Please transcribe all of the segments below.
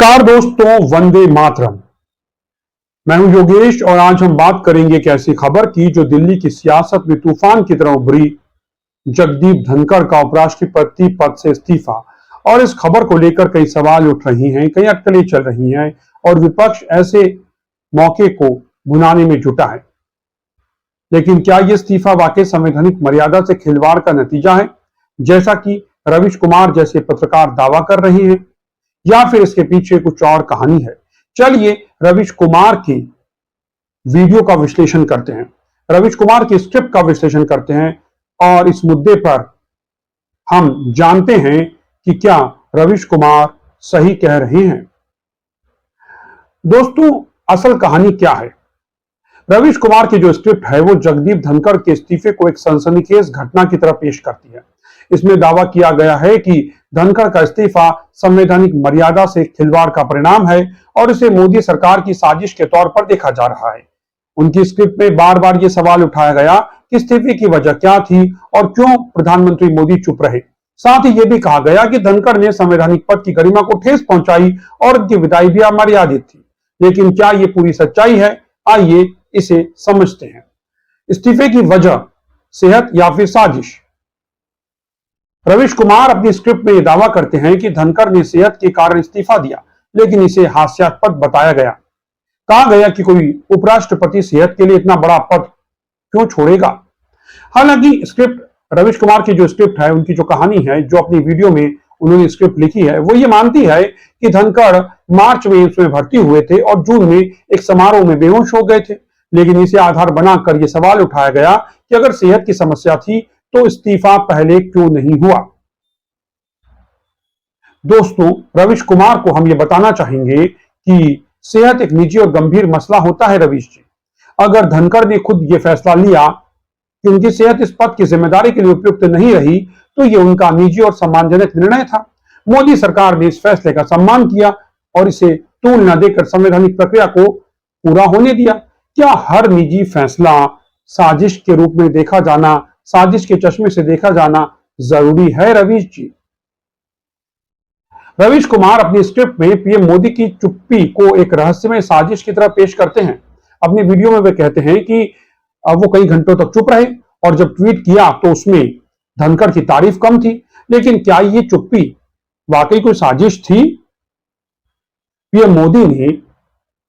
नमस्कार दोस्तों, वंदे मातरम। मैं हूं योगेश और आज हम बात करेंगे एक ऐसी खबर की जो दिल्ली की सियासत में तूफान की तरह उभरी। जगदीप धनखड़ का उपराष्ट्रपति पद से इस्तीफा। और इस खबर को लेकर कई सवाल उठ रही हैं, कई अटकलें चल रही हैं और विपक्ष ऐसे मौके को भुनाने में जुटा है। लेकिन क्या यह इस्तीफा वाकई संवैधानिक मर्यादा से खिलवाड़ का नतीजा है, जैसा कि रवीश कुमार जैसे पत्रकार दावा कर रहे हैं, या फिर इसके पीछे कुछ और कहानी है? चलिए रवीश कुमार की वीडियो का विश्लेषण करते हैं, रवीश कुमार की स्क्रिप्ट का विश्लेषण करते हैं और इस मुद्दे पर हम जानते हैं कि क्या रवीश कुमार सही कह रहे हैं। दोस्तों, असल कहानी क्या है? रवीश कुमार की जो स्क्रिप्ट है वो जगदीप धनखड़ के इस्तीफे को एक सनसनीखेज घटना की तरह पेश करती है। इसमें दावा किया गया है कि धनखड़ का इस्तीफा संवैधानिक मर्यादा से खिलवाड़ का परिणाम है और इसे मोदी सरकार की साजिश के तौर पर देखा जा रहा है। उनकी स्क्रिप्ट में बार बार यह सवाल उठाया गया कि इस्तीफे की वजह क्या थी और क्यों प्रधानमंत्री मोदी चुप रहे। साथ ही यह भी कहा गया कि धनखड़ ने संवैधानिक पद की गरिमा को ठेस पहुंचाई और उनकी विदाई भी अमर्यादित थी। लेकिन क्या यह पूरी सच्चाई है? आइए इसे समझते हैं। इस्तीफे की वजह सेहत या फिर साजिश? रवीश कुमार अपनी स्क्रिप्ट में यह दावा करते हैं कि धनखड़ ने सेहत के कारण इस्तीफा दिया, लेकिन इसे हास्यास्पद बताया गया। कहा गया कि कोई उपराष्ट्रपति सेहत के लिए इतना बड़ा पद क्यों छोड़ेगा। हालांकि स्क्रिप्ट, रवीश कुमार की जो स्क्रिप्ट है, उनकी जो कहानी है, जो अपनी वीडियो में उन्होंने स्क्रिप्ट लिखी है, वो ये मानती है कि धनखड़ मार्च में इसमें भर्ती हुए थे और जून में एक समारोह में बेहोश हो गए थे। लेकिन इसे आधार बनाकर यह सवाल उठाया गया कि अगर सेहत की समस्या थी तो इस्तीफा पहले क्यों नहीं हुआ। दोस्तों, रवीश कुमार को हम ये बताना चाहेंगे कि सेहत एक निजी और गंभीर मसला होता है। रवीश जी, अगर धनखड़ ने खुद ये फैसला लिया कि उनकी सेहत इस पद की जिम्मेदारी के लिए उपयुक्त नहीं रही, तो ये उनका निजी और सम्मानजनक निर्णय था। मोदी सरकार ने इस फैसले का सम्मान किया और इसे तूल न देकर संवैधानिक प्रक्रिया को पूरा होने दिया। क्या हर निजी फैसला साजिश के रूप में देखा जाना, साजिश के चश्मे से देखा जाना जरूरी है? रवीश जी, रवीश कुमार अपनी स्क्रिप्ट में पीएम मोदी की चुप्पी को एक रहस्यमय साजिश की तरह पेश करते हैं। अपनी वीडियो में वे कहते हैं कि वो कई घंटों तक चुप रहे और जब ट्वीट किया तो उसमें धनखड़ की तारीफ कम थी। लेकिन क्या ये चुप्पी वाकई कोई साजिश थी? पीएम मोदी ने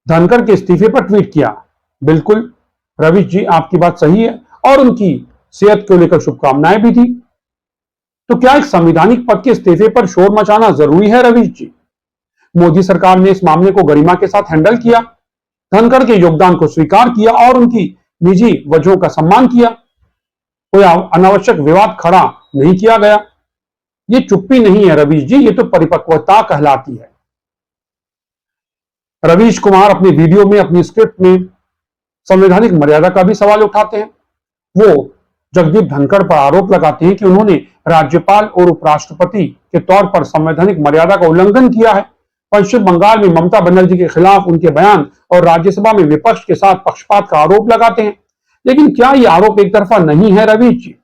धनखड़ के इस्तीफे पर ट्वीट किया। बिल्कुल रवीश जी, आपकी बात सही है और उनकी सेहत को लेकर शुभकामनाएं भी थी। तो क्या एक संवैधानिक पद के इस्तीफे पर शोर मचाना जरूरी है? रवीश जी, मोदी सरकार ने इस मामले को गरिमा के साथ हैंडल किया, धनखड़ के योगदान को स्वीकार किया और उनकी निजी वजहों का सम्मान किया। कोई अनावश्यक विवाद खड़ा नहीं किया गया। ये चुप्पी नहीं है रवीश जी, ये तो परिपक्वता कहलाती है। रवीश कुमार अपने वीडियो में, अपनी स्क्रिप्ट में संवैधानिक मर्यादा का भी सवाल उठाते हैं। वो जगदीप धनखड़ पर आरोप लगाते हैं कि उन्होंने राज्यपाल और उपराष्ट्रपति के तौर पर संवैधानिक मर्यादा का उल्लंघन किया है। पश्चिम बंगाल में ममता बनर्जी के खिलाफ उनके बयान और राज्यसभा में विपक्ष के साथ पक्षपात का आरोप लगाते हैं। लेकिन क्या यह आरोप एक तरफा नहीं है? रवीश जी,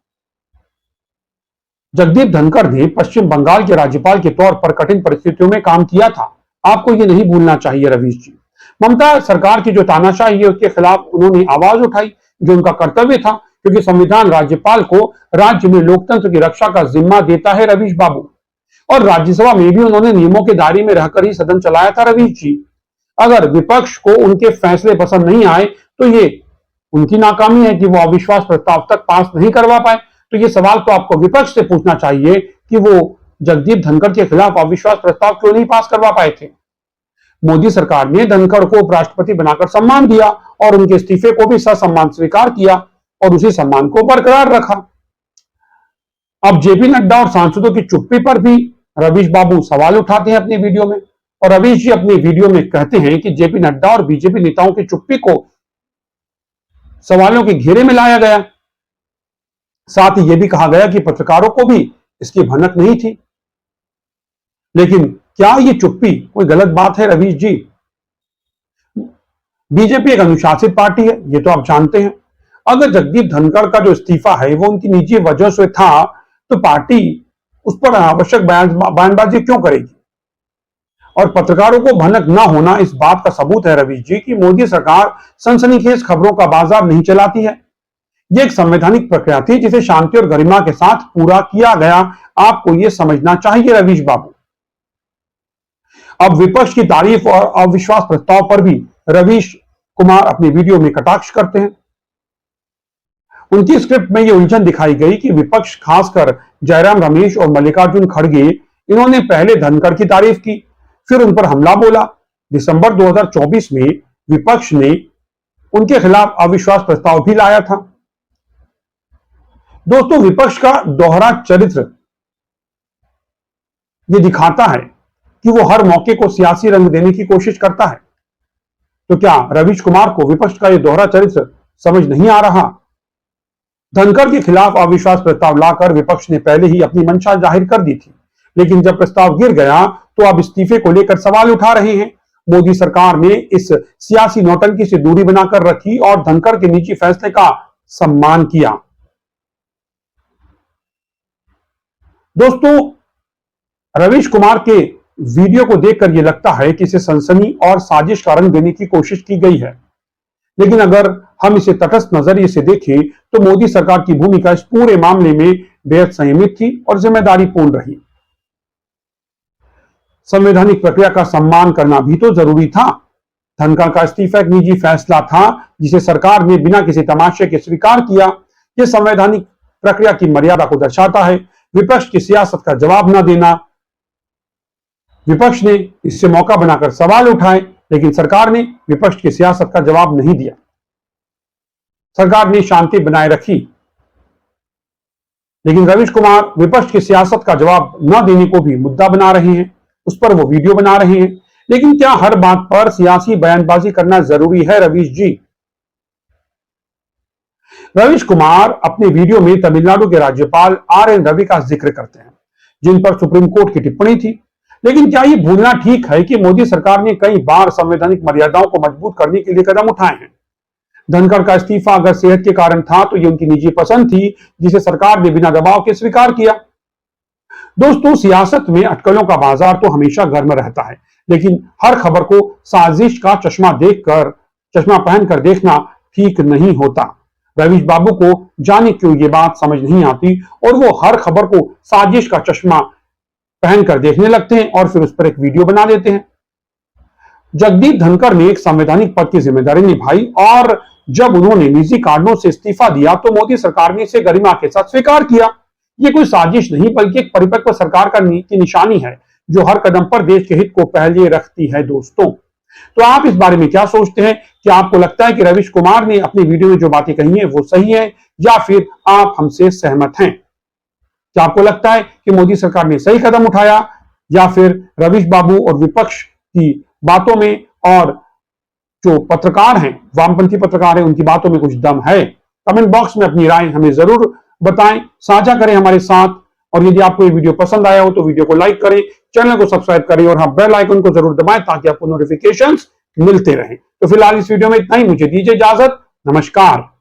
जगदीप धनखड़ ने पश्चिम बंगाल के राज्यपाल के तौर पर कठिन परिस्थितियों में काम किया था। आपको यह नहीं भूलना चाहिए रवीश जी। ममता सरकार की जो तानाशाही है उसके खिलाफ उन्होंने आवाज उठाई, जो उनका कर्तव्य था, क्योंकि संविधान राज्यपाल को राज्य में लोकतंत्र की रक्षा का जिम्मा देता है रवीश बाबू। और राज्यसभा में भी उन्होंने नियमों के दायरे में रहकर ही सदन चलाया था। रवीश जी, अगर विपक्ष को उनके फैसले पसंद नहीं आए तो ये उनकी नाकामी है कि वो अविश्वास प्रस्ताव तक पास नहीं करवा पाए। तो ये सवाल तो आपको विपक्ष से पूछना चाहिए कि वो जगदीप धनखड़ के खिलाफ अविश्वास प्रस्ताव क्यों नहीं पास करवा पाए थे। मोदी सरकार ने धनखड़ को उपराष्ट्रपति बनाकर सम्मान दिया और उनके इस्तीफे को भी ससम्मान स्वीकार किया और उसी सम्मान को बरकरार रखा। अब जेपी नड्डा और सांसदों की चुप्पी पर भी रवीश बाबू सवाल उठाते हैं अपनी वीडियो में। और रवीश जी अपनी वीडियो में कहते हैं कि जेपी नड्डा और बीजेपी नेताओं की चुप्पी को सवालों के घेरे में लाया गया। साथ ही यह भी कहा गया कि पत्रकारों को भी इसकी भनक नहीं थी। लेकिन क्या यह चुप्पी कोई गलत बात है? रवीश जी, बीजेपी एक अनुशासित पार्टी है, यह तो आप जानते हैं। अगर जगदीप धनखड़ का जो इस्तीफा है वो उनकी निजी वजह से था, तो पार्टी उस पर अनावश्यक बयानबाजी क्यों करेगी? और पत्रकारों को भनक न होना इस बात का सबूत है रवीश जी कि मोदी सरकार सनसनीखेज खबरों का बाजार नहीं चलाती है। यह एक संवैधानिक प्रक्रिया थी जिसे शांति और गरिमा के साथ पूरा किया गया। आपको यह समझना चाहिए रवीश बाबू। अब विपक्ष की तारीफ और अविश्वास प्रस्ताव पर भी रवीश कुमार अपने वीडियो में कटाक्ष करते हैं। उनकी स्क्रिप्ट में यह उलझन दिखाई गई कि विपक्ष, खासकर जयराम रमेश और मल्लिकार्जुन खड़गे, इन्होंने पहले धनखड़ की तारीफ की, फिर उन पर हमला बोला। दिसंबर 2024 में विपक्ष ने उनके खिलाफ अविश्वास प्रस्ताव भी लाया था। दोस्तों, विपक्ष का दोहरा चरित्र यह दिखाता है कि वो हर मौके को सियासी रंग देने की कोशिश करता है। तो क्या रवीश कुमार को विपक्ष का यह दोहरा चरित्र समझ नहीं आ रहा? धनखड़ के खिलाफ अविश्वास प्रस्ताव लाकर विपक्ष ने पहले ही अपनी मंशा जाहिर कर दी थी, लेकिन जब प्रस्ताव गिर गया तो अब इस्तीफे को लेकर सवाल उठा रहे हैं। मोदी सरकार ने इस सियासी नौटंकी से दूरी बनाकर रखी और धनखड़ के निजी फैसले का सम्मान किया। दोस्तों, रवीश कुमार के वीडियो को देखकर यह लगता है कि इसे सनसनी और साजिश का रंग देने की कोशिश की गई है, लेकिन अगर हम इसे तटस्थ नजरिए से देखें तो मोदी सरकार की भूमिका इस पूरे मामले में बेहद संयमित थी और जिम्मेदारीपूर्ण रही। संवैधानिक प्रक्रिया का सम्मान करना भी तो जरूरी था। धनखड़ का इस्तीफा एक निजी फैसला था जिसे सरकार ने बिना किसी तमाशे के स्वीकार किया। यह संवैधानिक प्रक्रिया की मर्यादा को दर्शाता है। विपक्ष की सियासत का जवाब न देना, विपक्ष ने इससे मौका बनाकर सवाल उठाए, लेकिन सरकार ने विपक्ष की सियासत का जवाब नहीं दिया। सरकार ने शांति बनाए रखी, लेकिन रवीश कुमार विपक्ष की सियासत का जवाब न देने को भी मुद्दा बना रहे हैं, उस पर वो वीडियो बना रहे हैं। लेकिन क्या हर बात पर सियासी बयानबाजी करना जरूरी है रवीश जी? रवीश कुमार अपने वीडियो में तमिलनाडु के राज्यपाल RN रवि का जिक्र करते हैं, जिन पर सुप्रीम कोर्ट की टिप्पणी थी। लेकिन क्या यह भूलना ठीक है कि मोदी सरकार ने कई बार संवैधानिक मर्यादाओं को मजबूत करने के लिए कदम उठाए हैं? धनखड़ का इस्तीफा अगर सेहत के कारण था तो यह उनकी निजी पसंद थी, जिसे सरकार ने बिना दबाव के स्वीकार किया। दोस्तों, सियासत में अटकलों का बाजार तो हमेशा गर्म रहता है, लेकिन हर खबर को साजिश का चश्मा पहनकर देखना ठीक नहीं होता। रवीश बाबू को जाने क्यों ये बात समझ नहीं आती और वो हर खबर को साजिश का चश्मा पहनकर देखने लगते हैं और फिर उस पर एक वीडियो बना देते हैं। जगदीप धनखड़ ने एक संवैधानिक पद की जिम्मेदारी निभाई और जब उन्होंने निजी कारणों से इस्तीफा दिया तो मोदी सरकार ने इसे गरिमा के साथ स्वीकार किया। ये कोई साजिश नहीं बल्कि एक परिपक्व सरकार की निशानी है जो हर कदम पर देश के हित को पहले रखती है। दोस्तों, तो आप इस बारे में क्या सोचते हैं? क्या आपको लगता है कि रवीश कुमार ने अपनी वीडियो में जो बातें कही हैं वो सही है, या फिर आप हमसे सहमत हैं? क्या आपको लगता है कि मोदी सरकार ने सही कदम उठाया, या फिर रवीश बाबू और विपक्ष की बातों में और जो पत्रकार हैं, वामपंथी पत्रकार हैं, उनकी बातों में कुछ दम है? कमेंट बॉक्स में अपनी राय हमें जरूर बताएं, साझा करें हमारे साथ। और यदि आपको ये वीडियो पसंद आया हो तो वीडियो को लाइक करें, चैनल को सब्सक्राइब करें और हाँ, बेल आइकन को जरूर दबाएं ताकि आपको नोटिफिकेशंस मिलते रहें। तो फिलहाल इस वीडियो में इतना ही। मुझे दीजिए इजाजत। नमस्कार।